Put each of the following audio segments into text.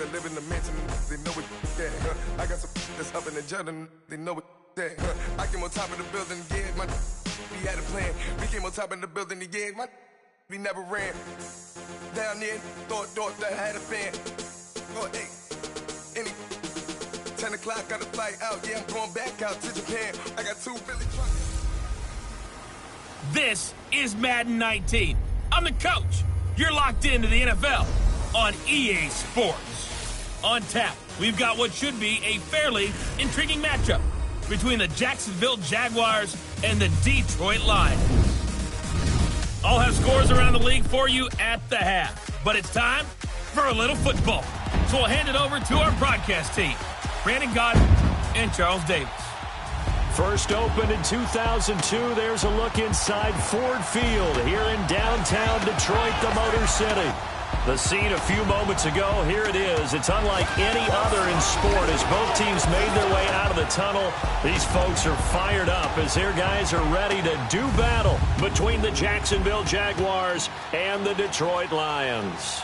that live in the mansion, they know it that. I got some that's up in the jungle, they know it that. I came on top of the building, yeah, my we had a plan. We came on top of the building, yeah, my we never ran. Down there, thought that I had a fan. Oh, hey, any 10 o'clock, got a flight out, yeah, I'm going back out to Japan. I got 2 Billy trucks. This is Madden 19. I'm the coach. You're locked into the NFL on EA Sports. On tap, we've got what should be a fairly intriguing matchup between the Jacksonville Jaguars and the Detroit Lions. I'll have scores around the league for you at the half, but it's time for a little football. So we'll hand it over to our broadcast team, Brandon Godden and Charles Davis. First opened in 2002, there's a look inside Ford Field here in downtown Detroit, the Motor City. The scene a few moments ago, here it is. It's unlike any other in sport as both teams made their way out of the tunnel. These folks are fired up as their guys are ready to do battle between the Jacksonville Jaguars and the Detroit Lions.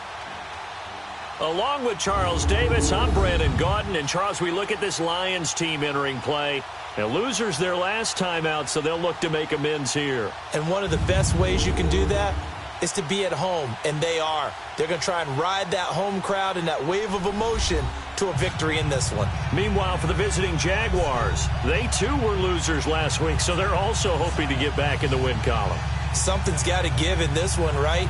Along with Charles Davis, I'm Brandon Gaudin. And Charles, we look at this Lions team entering play. Now, losers their last time out, so they'll look to make amends here. And one of the best ways you can do that is to be at home, and they are. They're going to try and ride that home crowd and that wave of emotion to a victory in this one. Meanwhile, for the visiting Jaguars, they too were losers last week, so they're also hoping to get back in the win column. Something's got to give in this one, right?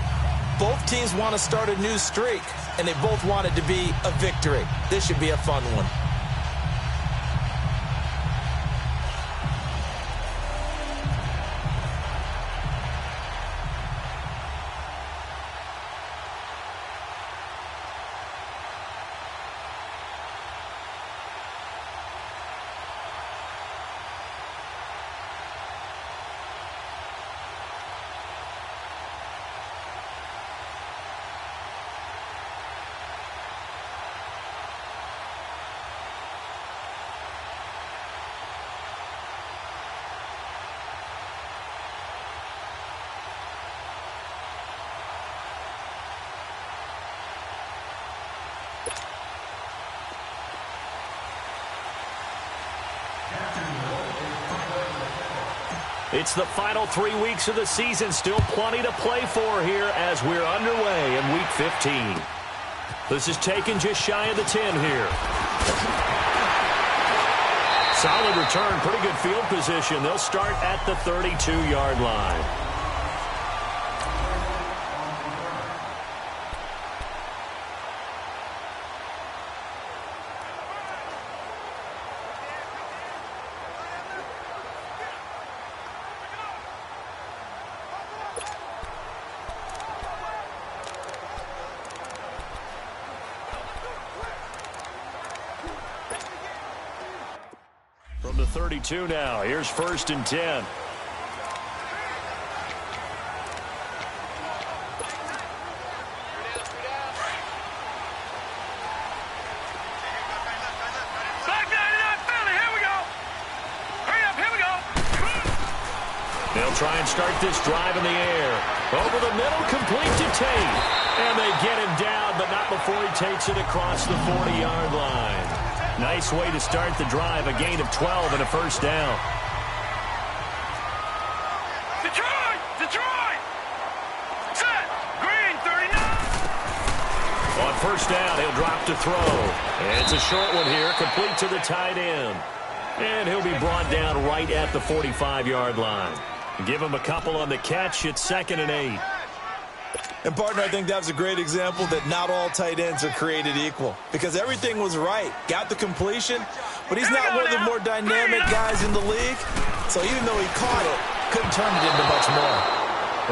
Both teams want to start a new streak, and they both want it to be a victory. This should be a fun one. It's the final 3 weeks of the season. Still plenty to play for here as we're underway in Week 15. This is taken just shy of the 10 here. Solid return, pretty good field position. They'll start at the 32-yard line. From the 32 now, here's 1st and 10. They'll try and start this drive in the air. Over the middle, complete to Tate. And they get him down, but not before he takes it across the 40-yard line. Nice way to start the drive, a gain of 12 and a first down. Detroit! Detroit! Set! Green, 39! On first down, he'll drop to throw. And it's a short one here, complete to the tight end. And he'll be brought down right at the 45-yard line. Give him a couple on the catch. It's 2nd and 8. And, partner, I think that was a great example that not all tight ends are created equal because everything was right. Got the completion, but he's not one of the more dynamic guys in the league. So even though he caught it, couldn't turn it into much more.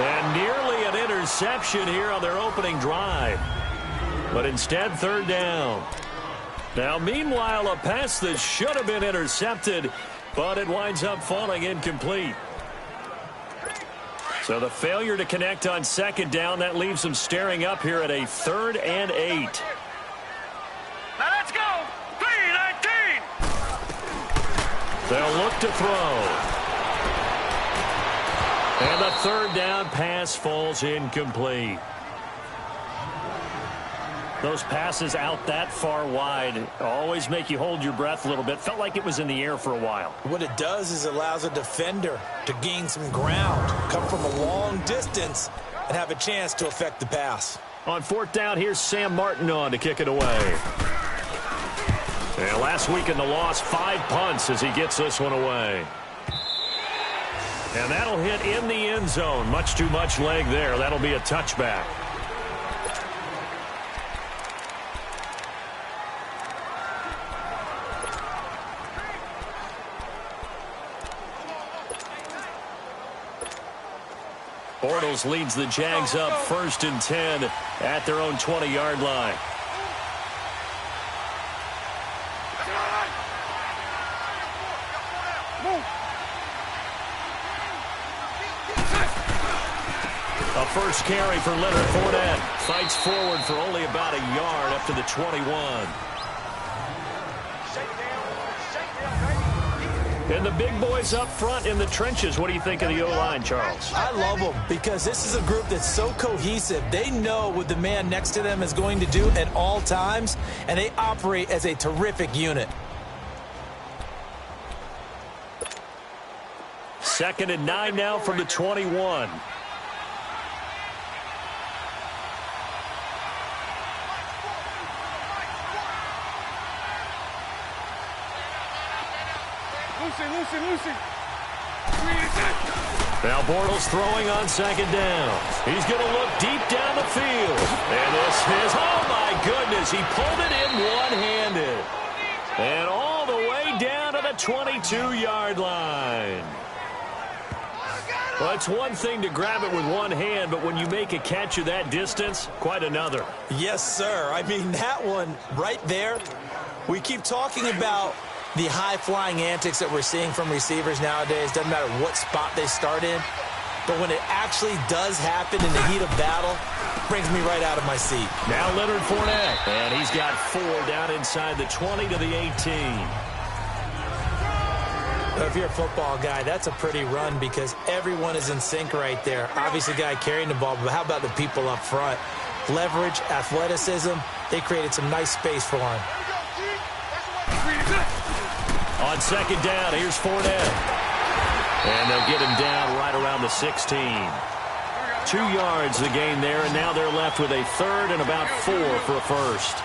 And nearly an interception here on their opening drive. But instead, 3rd down. Now, meanwhile, a pass that should have been intercepted, but it winds up falling incomplete. So the failure to connect on 2nd down, that leaves them staring up here at a 3rd and 8. Now let's go! 3-19! They'll look to throw. And the 3rd down pass falls incomplete. Those passes out that far wide always make you hold your breath a little bit. Felt like it was in the air for a while. What it does is it allows a defender to gain some ground, come from a long distance, and have a chance to affect the pass. On fourth down, here's Sam Martin on to kick it away. And last week in the loss, 5 punts as he gets this one away. And that'll hit in the end zone. Much too much leg there. That'll be a touchback. Bortles leads the Jags up 1st and 10 at their own 20-yard line. A first carry for Leonard Fournette. Fights forward for only about a yard up to the 21. And the big boys up front in the trenches. What do you think of the O-line, Charles? I love them because this is a group that's so cohesive. They know what the man next to them is going to do at all times, and they operate as a terrific unit. 2nd and 9 now from the 21. Lucy. Now Bortles throwing on 2nd down. He's going to look deep down the field. And this is, oh my goodness, he pulled it in one-handed. And all the way down to the 22-yard line. Well, it's one thing to grab it with one hand, but when you make a catch of that distance, quite another. Yes, sir. I mean, that one right there, we keep talking about the high-flying antics that we're seeing from receivers nowadays. Doesn't matter what spot they start in. But when it actually does happen in the heat of battle, brings me right out of my seat. Now Leonard Fournette. And he's got 4 down inside the 20 to the 18. If you're a football guy, that's a pretty run because everyone is in sync right there. Obviously, the guy carrying the ball, but how about the people up front? Leverage, athleticism, they created some nice space for him. On 2nd down, here's Fournette. And they'll get him down right around the 16. 2 yards the gain there, and now they're left with a 3rd and about 4 for a first.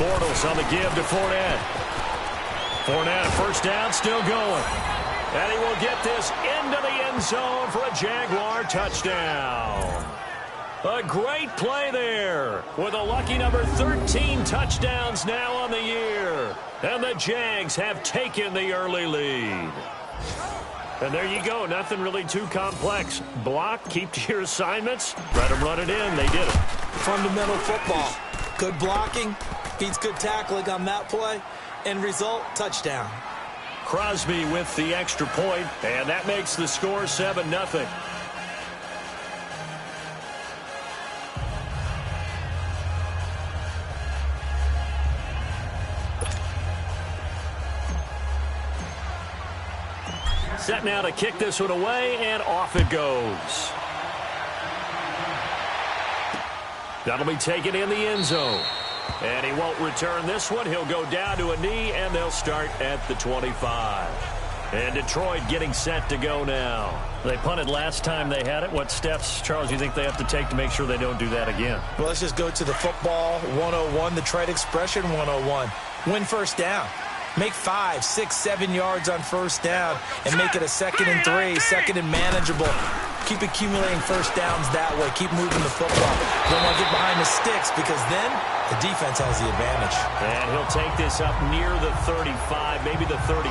Bortles on the give to Fournette. Fournette, first down, still going. And he will get this into the end zone for a Jaguar touchdown. A great play there with a lucky number 13 touchdowns now on the year. And the Jags have taken the early lead. And there you go. Nothing really too complex. Block, keep to your assignments, let them run it in. They did it. Fundamental football. Good blocking, beats good tackling on that play. End result, touchdown. Crosby with the extra point, and that makes the score 7-0. Set now to kick this one away, and off it goes. That'll be taken in the end zone. And he won't return this one. He'll go down to a knee, and they'll start at the 25. And Detroit getting set to go now. They punted last time they had it. What steps, Charles, do you think they have to take to make sure they don't do that again? Well, let's just go to the football 101, the trade expression 101. Win first down. Make 5, 6, 7 yards on first down and make it a 2nd and 3, 2nd and manageable. Keep accumulating first downs that way. Keep moving the football. Don't want to get behind the sticks because then the defense has the advantage. And he'll take this up near the 35, maybe the 34.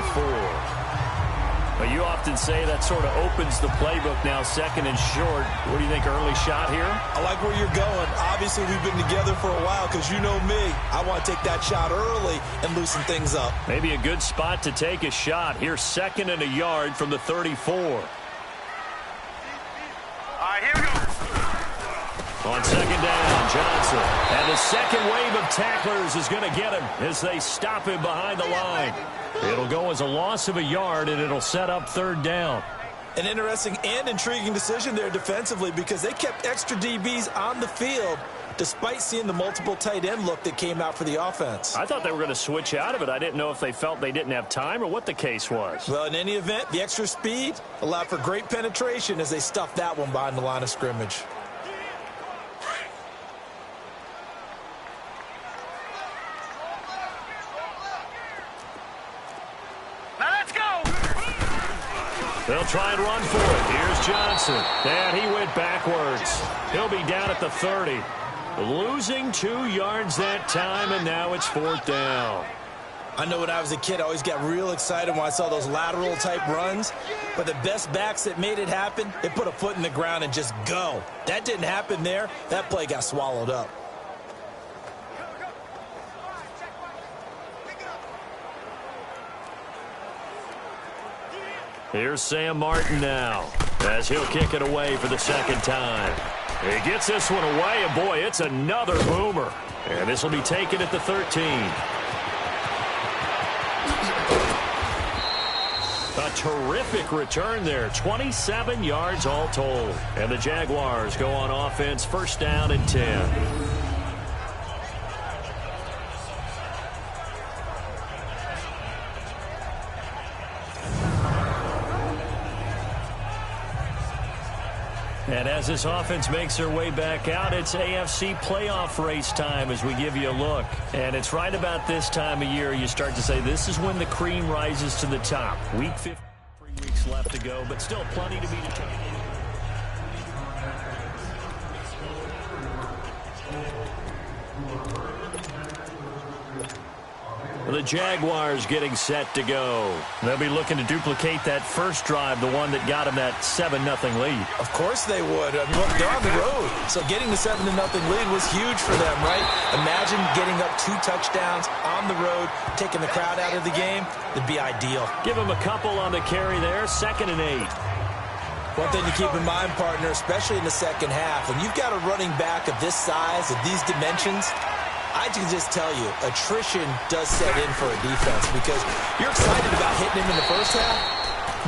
But you often say that sort of opens the playbook now, 2nd and short. What do you think, early shot here? I like where you're going. Obviously, we've been together for a while because you know me. I want to take that shot early and loosen things up. Maybe a good spot to take a shot. Here's 2nd and a yard from the 34. All right, here we go. On 2nd down, Johnson. And the second wave of tacklers is going to get him as they stop him behind the line. It'll go as a loss of a yard, and it'll set up 3rd down. An interesting and intriguing decision there defensively because they kept extra DBs on the field despite seeing the multiple tight end look that came out for the offense. I thought they were going to switch out of it. I didn't know if they felt they didn't have time or what the case was. Well, in any event, the extra speed allowed for great penetration as they stuffed that one behind the line of scrimmage. They'll try and run for it. Here's Johnson. And he went backwards. He'll be down at the 30. Losing 2 yards that time, and now it's 4th down. I know when I was a kid, I always got real excited when I saw those lateral-type runs. But the best backs that made it happen, they put a foot in the ground and just go. That didn't happen there. That play got swallowed up. Here's Sam Martin now as he'll kick it away for the 2nd time. He gets this one away, and boy, it's another boomer. And this will be taken at the 13. A terrific return there, 27 yards all told. And the Jaguars go on offense, 1st down and 10. And as this offense makes their way back out, it's AFC playoff race time as we give you a look. And it's right about this time of year you start to say this is when the cream rises to the top. Week 15, 3 weeks left to go, but still plenty to be determined. The Jaguars getting set to go. They'll be looking to duplicate that first drive, the one that got them that 7-0 lead. Of course they would. I mean, look, they're on the road. So getting the 7-0 lead was huge for them, right? Imagine getting up 2 touchdowns on the road, taking the crowd out of the game. That'd be ideal. Give them a couple on the carry there, 2nd and 8. One thing to keep in mind, partner, especially in the second half, when you've got a running back of this size, of these dimensions, I can just tell you, attrition does set in for a defense because you're excited about hitting him in the first half.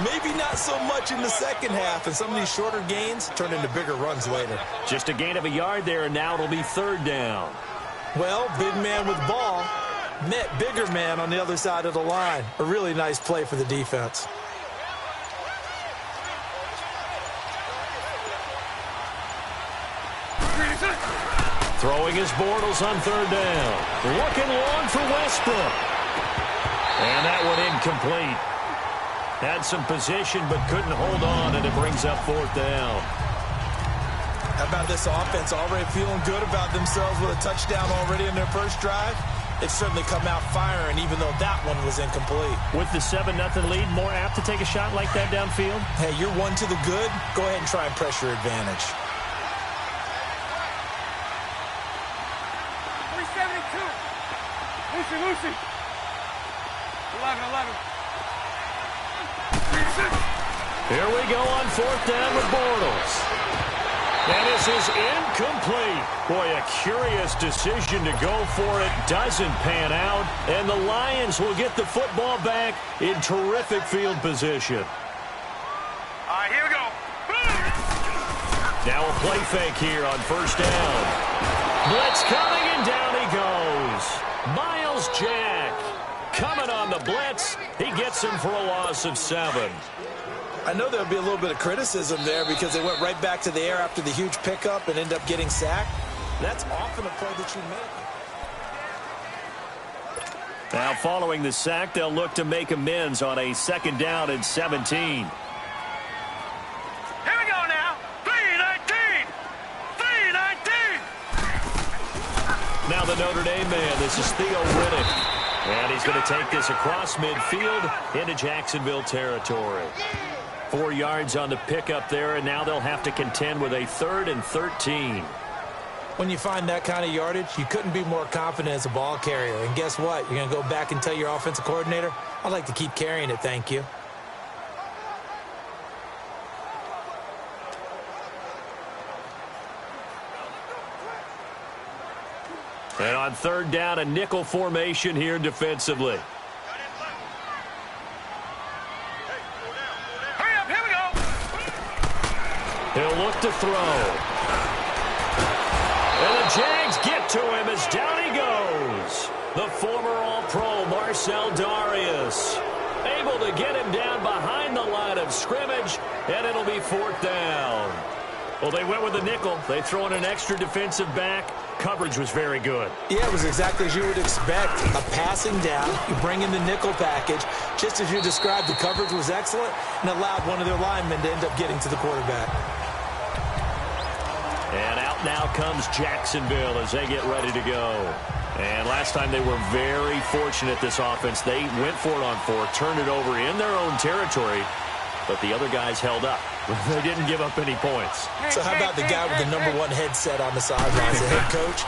Maybe not so much in the second half, and some of these shorter gains turn into bigger runs later. Just a gain of a yard there, and now it'll be 3rd down. Well, big man with ball met bigger man on the other side of the line. A really nice play for the defense. Throwing his Bortles on 3rd down. Looking long for Westbrook. And that one incomplete. Had some position but couldn't hold on, and it brings up 4th down. How about this offense already feeling good about themselves with a touchdown already in their first drive? It's certainly come out firing, even though that one was incomplete. With the 7-0 lead, more apt to take a shot like that downfield? Hey, you're one to the good. Go ahead and try and press your advantage. 372. Lucy. 11. Here we go on 4th down with Bortles. And this is incomplete. Boy, a curious decision to go for it. Doesn't pan out. And the Lions will get the football back in terrific field position. All right, here we go. Now a play fake here on 1st down. Blitz coming, and down he goes. Miles Jack coming on the blitz. He gets him for a loss of 7. I know there'll be a little bit of criticism there because they went right back to the air after the huge pickup and ended up getting sacked. That's often a play that you make. Now following the sack, they'll look to make amends on a 2nd down and 17. Here we go now. 3-19. Now the Notre Dame man, this is Theo Riddick. And he's going to take this across midfield into Jacksonville territory. 4 yards on the pickup there, and now they'll have to contend with a 3rd and 13. When you find that kind of yardage, you couldn't be more confident as a ball carrier. And guess what? You're going to go back and tell your offensive coordinator, I'd like to keep carrying it, thank you. And on 3rd down, a nickel formation here defensively. Hurry up, here we go. He'll look to throw. And the Jags get to him as down he goes. The former All-Pro Marcel Darius able to get him down behind the line of scrimmage, and it'll be 4th down. Well, they went with a nickel. They throw in an extra defensive back. Coverage was very good. Yeah, it was exactly as you would expect. A passing down, you bring in the nickel package. Just as you described, the coverage was excellent and allowed one of their linemen to end up getting to the quarterback. And out now comes Jacksonville as they get ready to go. And last time they were very fortunate, this offense. They went for it on 4, turned it over in their own territory, but the other guys held up. They didn't give up any points. So how about the guy with the #1 headset on the sidelines, the head coach?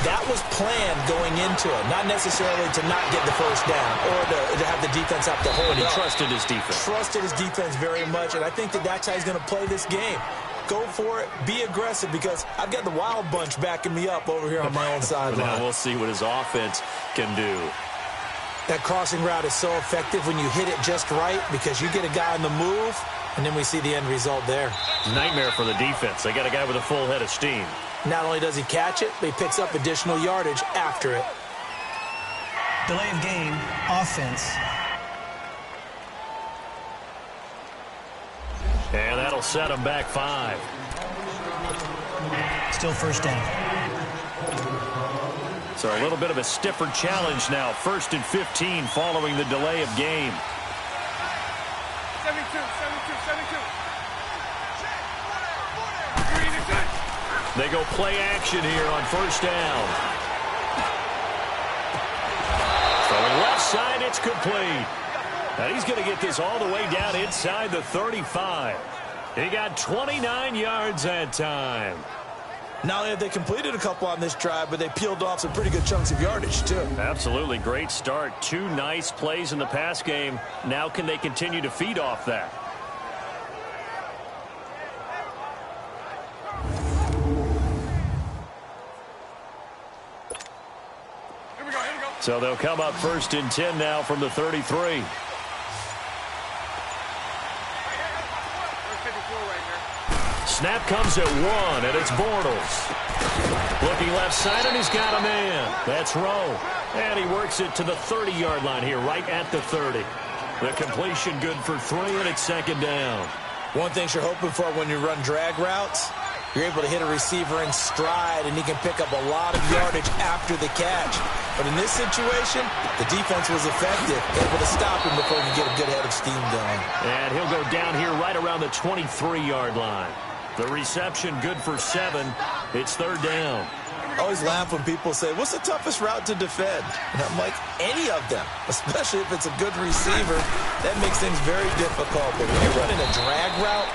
That was planned going into it, not necessarily to not get the first down or to have the defense have to hold But he up. trusted his defense. Trusted his defense very much, and I think that's how he's going to play this game. Go for it, be aggressive, because I've got the Wild Bunch backing me up over here on my own sideline. Now we'll see what his offense can do. That crossing route is so effective when you hit it just right because you get a guy on the move, and then we see the end result there. Nightmare for the defense. They got a guy with a full head of steam. Not only does he catch it, but he picks up additional yardage after it. Delay of game, offense. And that'll set him back 5. Still 1st down. So a little bit of a stiffer challenge now. 1st and 15 following the delay of game. 72. They go play action here on 1st down. Throwing left side, it's complete. And he's going to get this all the way down inside the 35. He got 29 yards that time. Not only have they completed a couple on this drive, but they peeled off some pretty good chunks of yardage, too. Absolutely great start. 2 nice plays in the pass game. Now can they continue to feed off that? Here we go. So they'll come up 1st and 10 now from the 33. Snap comes at 1, and it's Bortles. Looking left side, and he's got a man. That's Rowe. And he works it to the 30-yard line here, right at the 30. The completion good for 3, and it's 2nd down. One thing you're hoping for when you run drag routes, you're able to hit a receiver in stride, and he can pick up a lot of yardage after the catch. But in this situation, the defense was effective, able to stop him before he could get a good head of steam going. And he'll go down here right around the 23-yard line. The reception good for 7. It's 3rd down. I always laugh when people say, what's the toughest route to defend? And I'm like, any of them, especially if it's a good receiver. That makes things very difficult. But when you're running a drag route,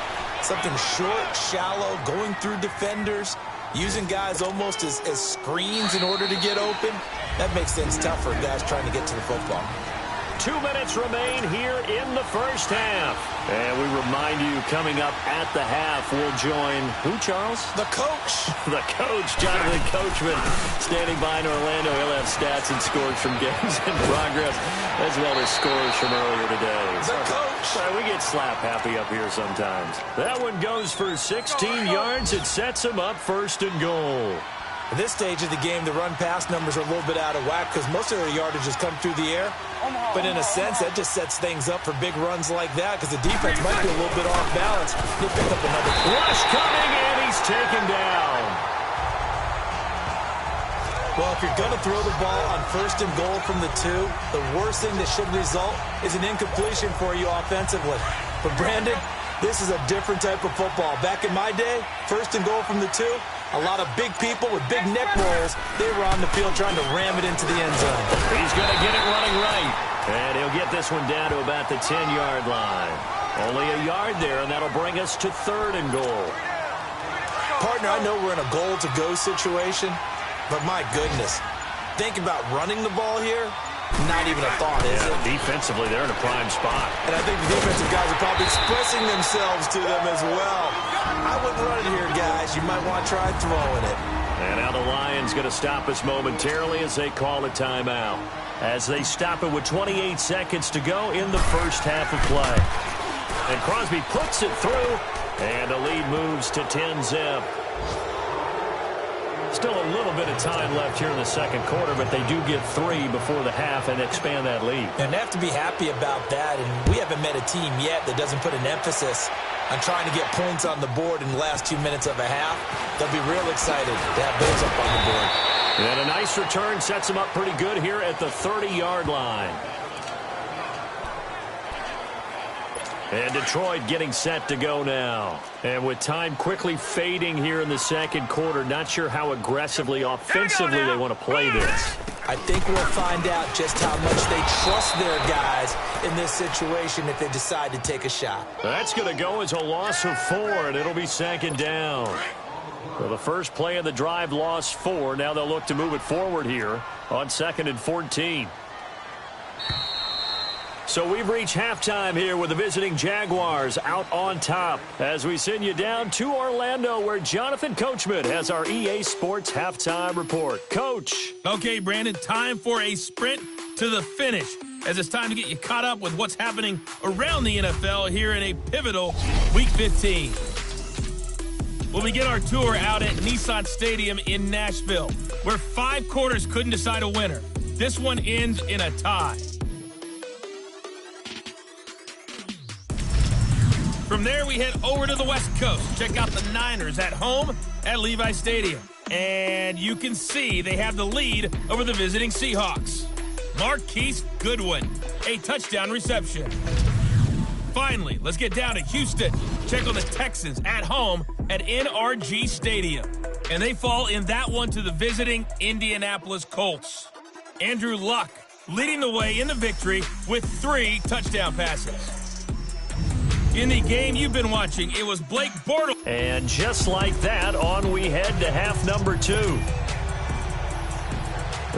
something short, shallow, going through defenders, using guys almost as screens in order to get open, that makes things tough for guys trying to get to the football. 2 minutes remain here in the 1st half. And we remind you, coming up at the half, we'll join who, Charles? The coach. The coach, Jonathan Coachman, standing by in Orlando. He'll have stats and scores from games in progress, as well as scores from earlier today. The coach. We get slap happy up here sometimes. That one goes for 16 yards. It sets him up 1st and goal. At this stage of the game, the run-pass numbers are a little bit out of whack because most of their yardage has come through the air. But in a sense, that just sets things up for big runs like that because the defense might be a little bit off balance. He'll pick up another. Rush coming, and he's taken down. Well, if you're going to throw the ball on 1st and goal from the 2, the worst thing that should result is an incompletion for you offensively. But, Brandon, this is a different type of football. Back in my day, 1st and goal from the 2, a lot of big people with big neck rolls. They were on the field trying to ram it into the end zone. He's going to get it running right. And he'll get this one down to about the 10-yard line. Only a yard there, and that'll bring us to 3rd and goal. Partner, I know we're in a goal-to-go situation, but my goodness, think about running the ball here. Not even a thought, is it? Defensively, they're in a prime spot. And I think the defensive guys are probably expressing themselves to them as well. I wouldn't run it here, guys. You might want to try throwing it. And now the Lions going to stop us momentarily as they call a timeout. As they stop it with 28 seconds to go in the 1st half of play. And Crosby puts it through, And the lead moves to 10-zip. Still a little bit of time left here in the second quarter, but they do get 3 before the half and expand that lead. And they have to be happy about that, and we haven't met a team yet that doesn't put an emphasis on trying to get points on the board in the last 2 minutes of a half. They'll be real excited to have those up on the board. And a nice return sets them up pretty good here at the 30-yard line. And Detroit getting set to go now. And with time quickly fading here in the second quarter, not sure how aggressively, offensively they want to play this. I think we'll find out just how much they trust their guys in this situation if they decide to take a shot. That's going to go as a loss of 4, and it'll be second down. So the first play of the drive lost 4. Now they'll look to move it forward here on 2nd and 14. So we've reached halftime here with the visiting Jaguars out on top as we send you down to Orlando where Jonathan Coachman has our EA Sports halftime report. Coach. Okay, Brandon, time for a sprint to the finish as it's time to get you caught up with what's happening around the NFL here in a pivotal Week 15. We'll begin our tour out at Nissan Stadium in Nashville, where 5 quarters couldn't decide a winner. This one ends in a tie. From there, we head over to the West Coast. Check out the Niners at home at Levi Stadium. And you can see they have the lead over the visiting Seahawks. Marquise Goodwin, a touchdown reception. Finally, let's get down to Houston. Check on the Texans at home at NRG Stadium. And they fall in that one to the visiting Indianapolis Colts. Andrew Luck leading the way in the victory with 3 touchdown passes. In the game you've been watching, it was Blake Bortles. And just like that, on we head to half number 2.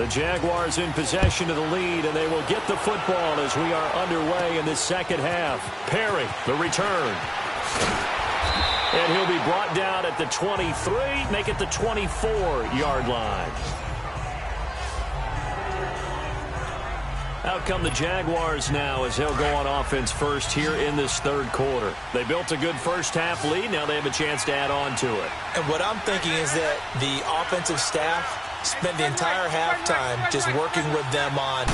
The Jaguars in possession of the lead, and they will get the football as we are underway in this second half. Perry, the return. And he'll be brought down at the 23, make it the 24-yard line. Out come the Jaguars now as they'll go on offense first here in this third quarter. They built a good first half lead. Now they have a chance to add on to it. And what I'm thinking is that the offensive staff spent the entire halftime just working with them on,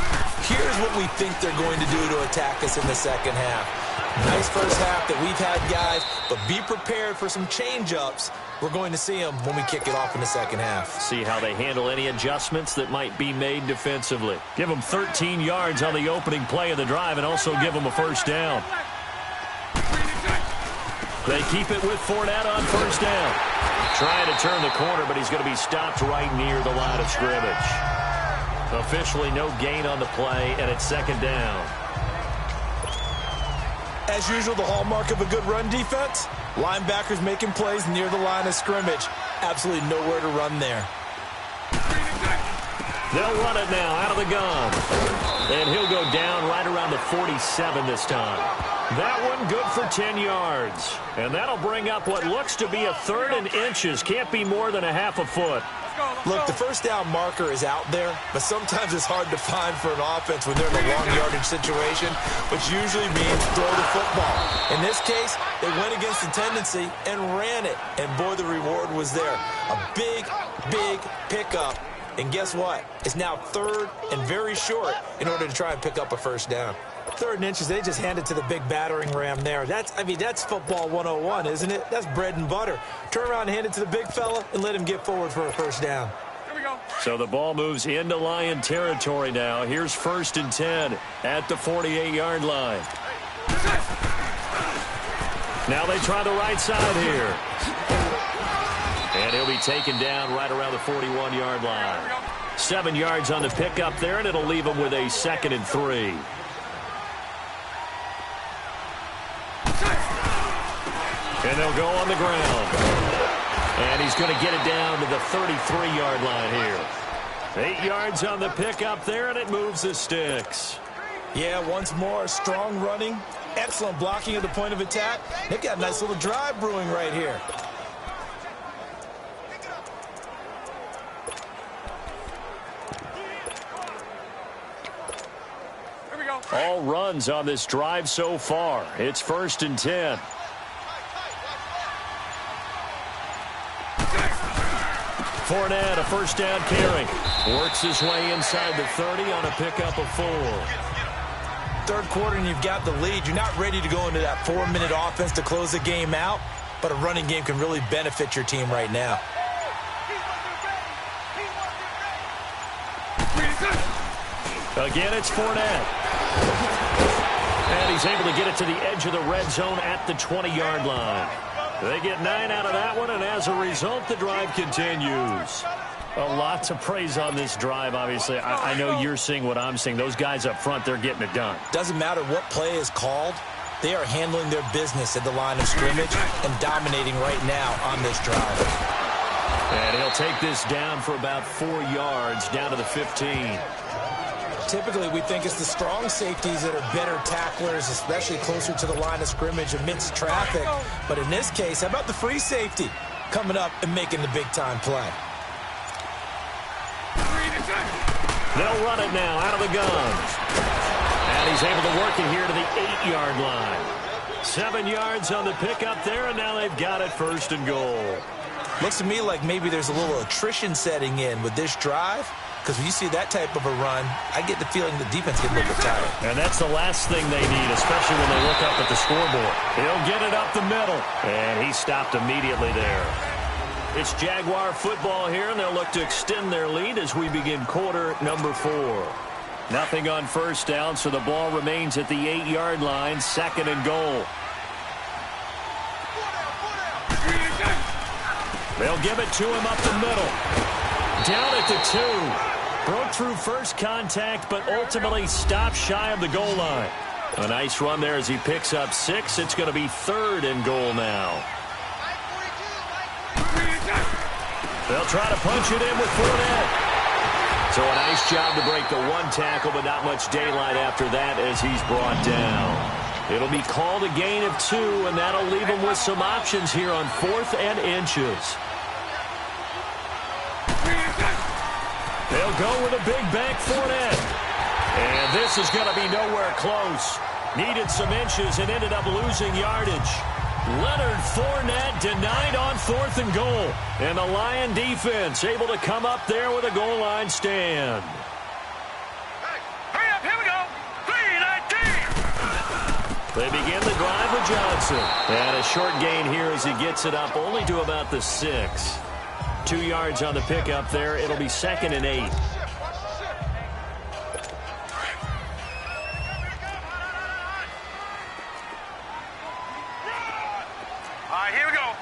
here's what we think they're going to do to attack us in the second half. Nice first half that we've had, guys, but be prepared for some change-ups. We're going to see them when we kick it off in the second half. See how they handle any adjustments that might be made defensively. Give them 13 yards on the opening play of the drive and also give them a first down. They keep it with Fournette on first down. Trying to turn the corner, but he's going to be stopped right near the line of scrimmage. Officially no gain on the play, and it's second down. As usual, the hallmark of a good run defense, linebackers making plays near the line of scrimmage. Absolutely nowhere to run there. They'll run it now out of the gun. And he'll go down right around the 47 this time. That one good for 10 yards. And that'll bring up what looks to be a 3rd and inches. Can't be more than a half a foot. Look, the first down marker is out there, but sometimes it's hard to find for an offense when they're in a long yardage situation, which usually means throw the football. In this case, they went against the tendency and ran it, and boy, the reward was there. A big, big pickup, and guess what? It's now 3rd and very short in order to try and pick up a first down. 3rd and inches, they just handed to the big battering ram there. That's football 101, isn't it? That's bread and butter. Turn around and hand it to the big fella and let him get forward for a first down. Here we go. So the ball moves into Lion territory now. Here's 1st and 10 at the 48-yard line. Now they try the right side here. And he'll be taken down right around the 41-yard line. 7 yards on the pickup there, and it'll leave him with a 2nd and 3. And they'll go on the ground. And he's going to get it down to the 33-yard line here. 8 yards on the pickup there, and it moves the sticks. Yeah, once more, strong running, excellent blocking at the point of attack. They've got a nice little drive brewing right here. Here we go. All runs on this drive so far. It's 1st and 10. Fournette, a first down carry. Works his way inside the 30 on a pickup of 4. Third quarter and you've got the lead. You're not ready to go into that 4-minute offense to close the game out, but a running game can really benefit your team right now. Again, it's Fournette. And he's able to get it to the edge of the red zone at the 20-yard line. They get 9 out of that one, and as a result, the drive continues. A lot to praise on this drive, obviously. I know you're seeing what I'm seeing. Those guys up front, they're getting it done. Doesn't matter what play is called. They are handling their business at the line of scrimmage and dominating right now on this drive. And he'll take this down for about 4 yards, down to the 15. Typically, we think it's the strong safeties that are better tacklers, especially closer to the line of scrimmage amidst traffic. But in this case, how about the free safety coming up and making the big-time play? They'll run it now out of the gun. And he's able to work it here to the 8-yard line. 7 yards on the pickup there, and now they've got it first and goal. Looks to me like maybe there's a little attrition setting in with this drive. Because when you see that type of a run, I get the feeling the defense gets a little bit tired. And that's the last thing they need, especially when they look up at the scoreboard. He'll get it up the middle. And he stopped immediately there. It's Jaguar football here, and they'll look to extend their lead as we begin quarter number 4. Nothing on first down, so the ball remains at the 8-yard line, second and goal. They'll give it to him up the middle. Down at the 2. Broke through first contact, but ultimately stopped shy of the goal line. A nice run there as he picks up 6. It's going to be third and goal now. They'll try to punch it in with Fournette. So a nice job to break the 1 tackle, but not much daylight after that as he's brought down. It'll be called a gain of 2, and that'll leave him with some options here on 4th and inches. They'll go with a big bank Fournette. And this is going to be nowhere close. Needed some inches and ended up losing yardage. Leonard Fournette denied on 4th and goal. And the Lion defense able to come up there with a goal line stand. Hurry up, here we go. 3-19. They begin the drive with Johnson. And a short gain here as he gets it up only to about the 6. 2 yards on the pickup there. It'll be 2nd and 8. All right, here we go.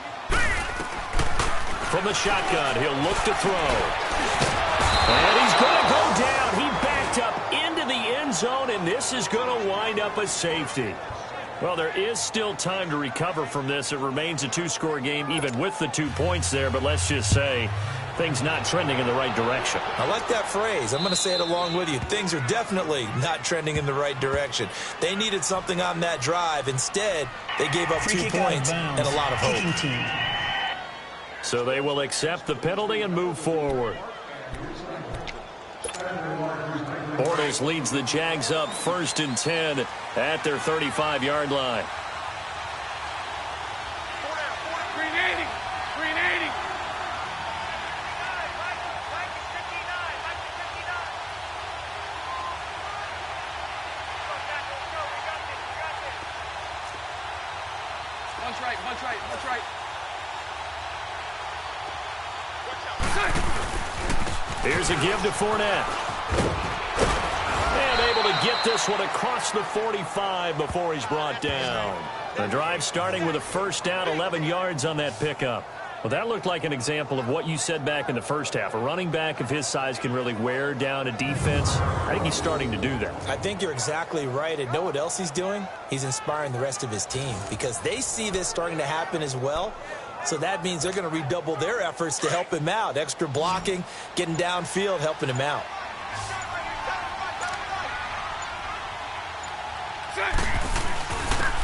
From the shotgun, he'll look to throw. And he's going to go down. He backed up into the end zone, and this is going to wind up a safety. Well, there is still time to recover from this. It remains a 2-score game, even with the 2 points there. But let's just say things not trending in the right direction. I like that phrase. I'm going to say it along with you. Things are definitely not trending in the right direction. They needed something on that drive. Instead, they gave up 2 points and a lot of hope. So they will accept the penalty and move forward. Bortles leads the Jags up 1st and 10 at their 35-yard line. 380. 380. Punch right, punch right, punch right. Here's a give to Fournette. And able to get this one across the 45 before he's brought down. The drive starting with a first down, 11 yards on that pickup. Well, that looked like an example of what you said back in the first half. A running back of his size can really wear down a defense. I think he's starting to do that. I think you're exactly right. And know what else he's doing? He's inspiring the rest of his team because they see this starting to happen as well. So that means they're going to redouble their efforts to help him out. Extra blocking, getting downfield, helping him out.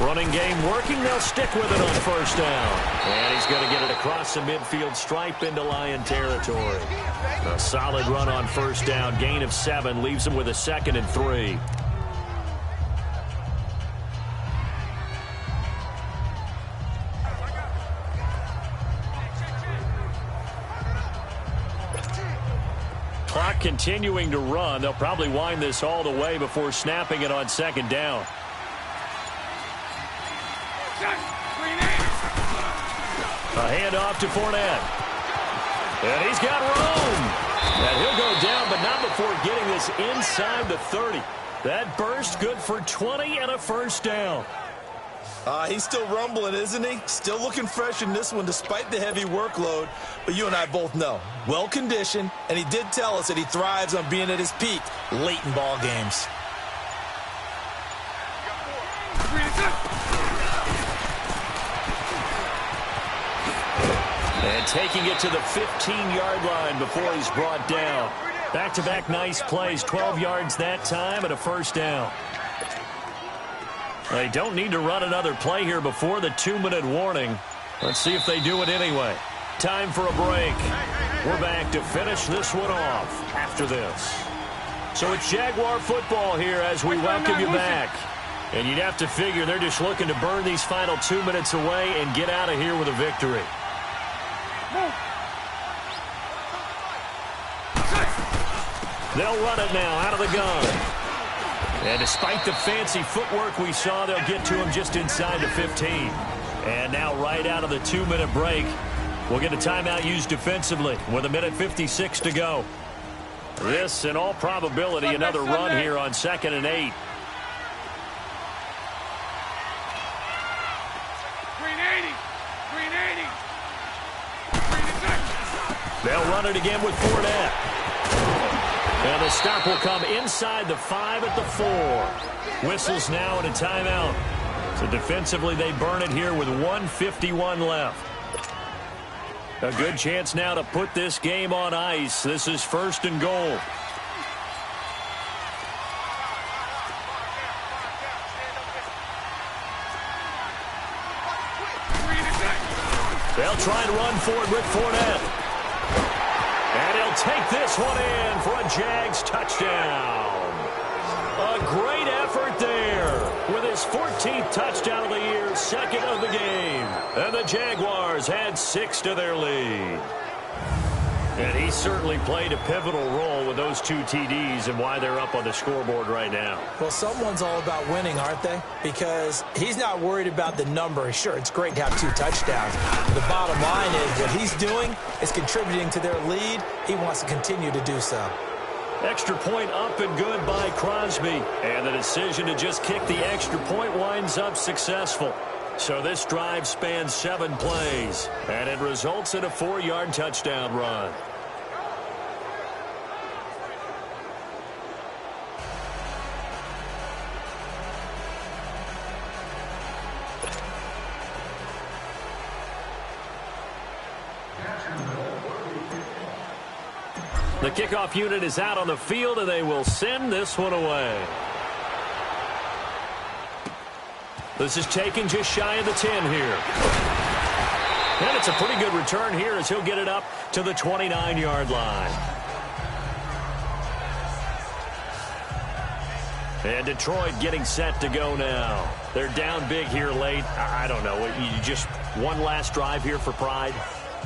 Running game working. They'll stick with it on first down. And he's going to get it across the midfield stripe into Lion territory. A solid run on first down. Gain of 7 leaves him with a 2nd and 3. clock continuing to run. They'll probably wind this all the way before snapping it on second down. A handoff to Fournette. And he's got room. And he'll go down, but not before getting this inside the 30. That burst good for 20 and a first down. He's still rumbling, isn't he? Still looking fresh in this one despite the heavy workload. But you and I both know, well-conditioned, and he did tell us that he thrives on being at his peak late in ball games. And taking it to the 15-yard line before he's brought down. Back-to-back nice plays, 12 yards that time and a first down. They don't need to run another play here before the 2-minute warning. Let's see if they do it anyway. Time for a break. We're back to finish this one off after this. So it's Jaguar football here as we welcome you back. And you'd have to figure they're just looking to burn these final 2 minutes away and get out of here with a victory. They'll run it now out of the gun. And despite the fancy footwork we saw, they'll get to him just inside the 15. And now right out of the 2-minute break, we'll get a timeout used defensively with 1:56 to go. This, in all probability, another run here on 2nd and 8. They'll run it again with Fournette. And the stop will come inside the 5 at the 4. Whistles now and a timeout. So defensively, they burn it here with 1:51 left. A good chance now to put this game on ice. This is 1st and goal. They'll try and run forward with Fournette. And he'll take this one in for a Jags touchdown. A great effort there with his 14th touchdown of the year, 2nd of the game. And the Jaguars add 6 to their lead. And he certainly played a pivotal role with those 2 TDs and why they're up on the scoreboard right now. Well, someone's all about winning, aren't they? Because he's not worried about the number. Sure, it's great to have 2 touchdowns. The bottom line is what he's doing is contributing to their lead. He wants to continue to do so. Extra point up and good by Crosby. And the decision to just kick the extra point winds up successful. So this drive spans 7 plays, and it results in a 4-yard touchdown run. The kickoff unit is out on the field, and they will send this one away. This is taken just shy of the 10 here. And it's a pretty good return here as he'll get it up to the 29-yard line. And Detroit getting set to go now. They're down big here late. I don't know. You just one last drive here for pride?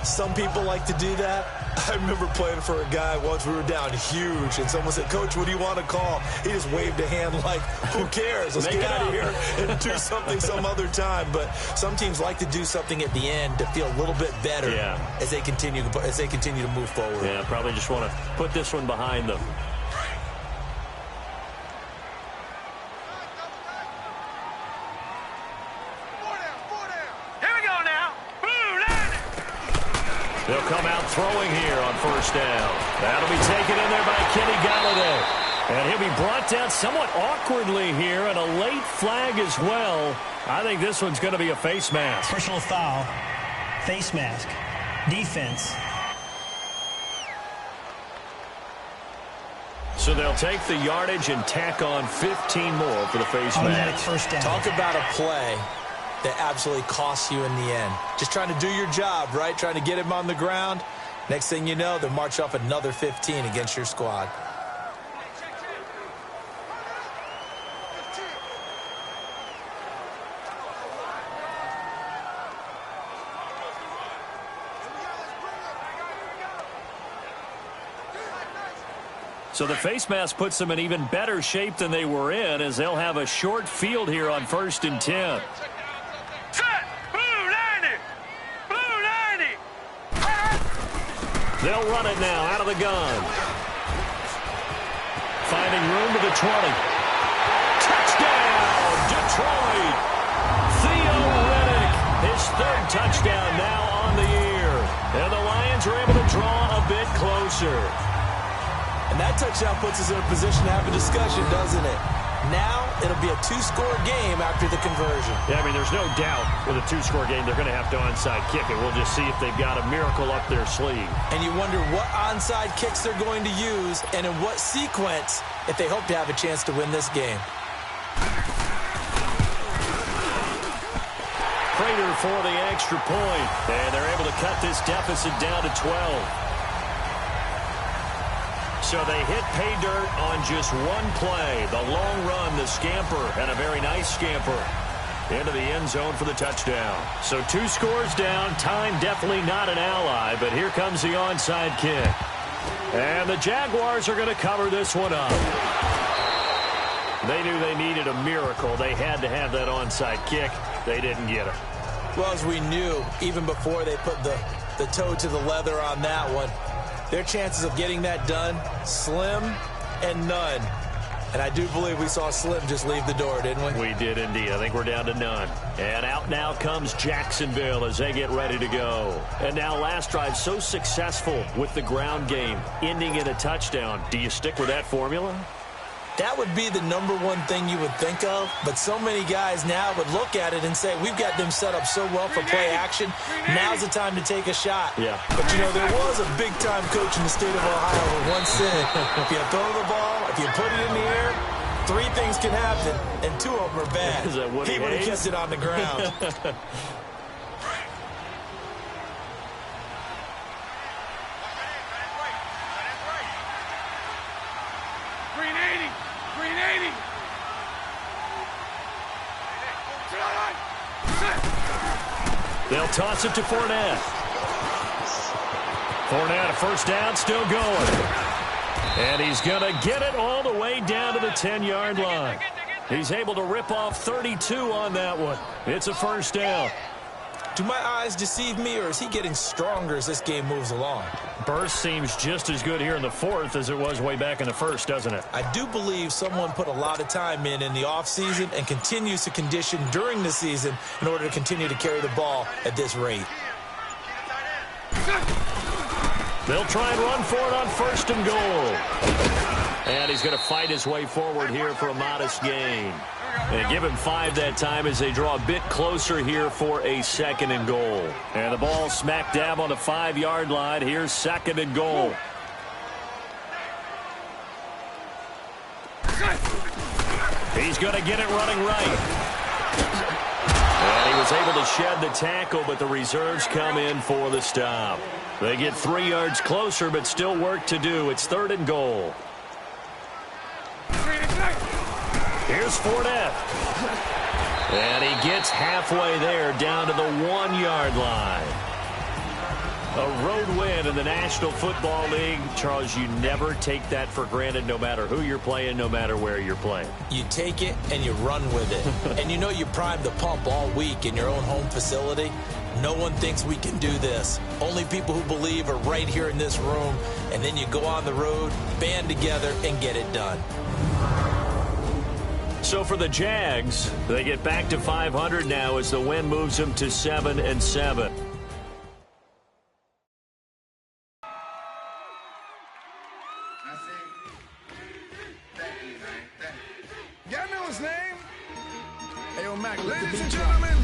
Some people like to do that. I remember playing for a guy once. We were down huge, and someone said, "Coach, what do you want to call?" He just waved a hand like, "Who cares? Let's get out of here and do something some other time." But some teams like to do something at the end to feel a little bit better as they continue to move forward. Yeah, probably just want to put this one behind them. They'll come out throwing here on 1st down. That'll be taken in there by Kenny Galladay. And he'll be brought down somewhat awkwardly here, and a late flag as well. I think this one's going to be a face mask. Personal foul, face mask, defense. So they'll take the yardage and tack on 15 more for the face Automatic mask. first down. Talk about a play that absolutely costs you in the end. Just trying to do your job, right? Trying to get him on the ground. Next thing you know, they'll march off another 15 against your squad. So the face mask puts them in even better shape than they were in, as they'll have a short field here on 1st and 10. Set! Blue 90! Blue 90! They'll run it now out of the gun. Finding room to the 20. Touchdown, Detroit! His 3rd touchdown now on the year. And the Lions are able to draw a bit closer. And that touchdown puts us in a position to have a discussion, doesn't it? Now it'll be a 2-score game after the conversion. Yeah, I mean, there's no doubt with a 2-score game they're going to have to onside kick it. We'll just see if they've got a miracle up their sleeve. And you wonder what onside kicks they're going to use and in what sequence if they hope to have a chance to win this game. Prater for the extra point, and they're able to cut this deficit down to 12. So they hit pay dirt on just one play. The long run, the scamper, and a very nice scamper into the end zone for the touchdown. So 2 scores down. Time definitely not an ally, but here comes the onside kick. And the Jaguars are going to cover this one up. They knew they needed a miracle. They had to have that onside kick. They didn't get it. Well, as we knew, even before they put the toe to the leather on that one, their chances of getting that done, slim and none. And I do believe we saw Slim just leave the door, didn't we? We did indeed. I think we're down to none. And out now comes Jacksonville as they get ready to go. And now last drive so successful with the ground game, ending in a touchdown. Do you stick with that formula? That would be the number one thing you would think of, but so many guys now would look at it and say, we've got them set up so well for play action, now's the time to take a shot. Yeah. But, you know, there was a big-time coach in the state of Ohio who once said, if you throw the ball, if you put it in the air, 3 things can happen, and 2 of them are bad. Is that Woody He would have Hayes? kept it on the ground. They'll toss it to Fournette. Fournette, a first down, still going. And he's going to get it all the way down to the 10-yard line. He's able to rip off 32 on that one. It's a first down. Do my eyes deceive me, or is he getting stronger as this game moves along? Burst seems just as good here in the 4th as it was way back in the 1st, doesn't it? I do believe someone put a lot of time in the offseason and continues to condition during the season in order to continue to carry the ball at this rate. They'll try and run for it on 1st and goal. And he's going to fight his way forward here for a modest gain. And give him 5 that time as they draw a bit closer here for a 2nd and goal. And the ball smack dab on the 5-yard line. Here's 2nd and goal. He's going to get it running right. And he was able to shed the tackle, but the reserves come in for the stop. They get 3 yards closer, but still work to do. It's 3rd and goal. Here's Fournette. And he gets halfway there, down to the 1-yard line. A road win in the National Football League. Charles, you never take that for granted, no matter who you're playing, no matter where you're playing. You take it and you run with it. And you know you primed the pump all week in your own home facility. No one thinks we can do this. Only people who believe are right here in this room. And then you go on the road, band together, and get it done. So for the Jags, they get back to 500 now as the win moves them to 7-7. Y'all know his name? Hey, yo, Mac, ladies and gentlemen,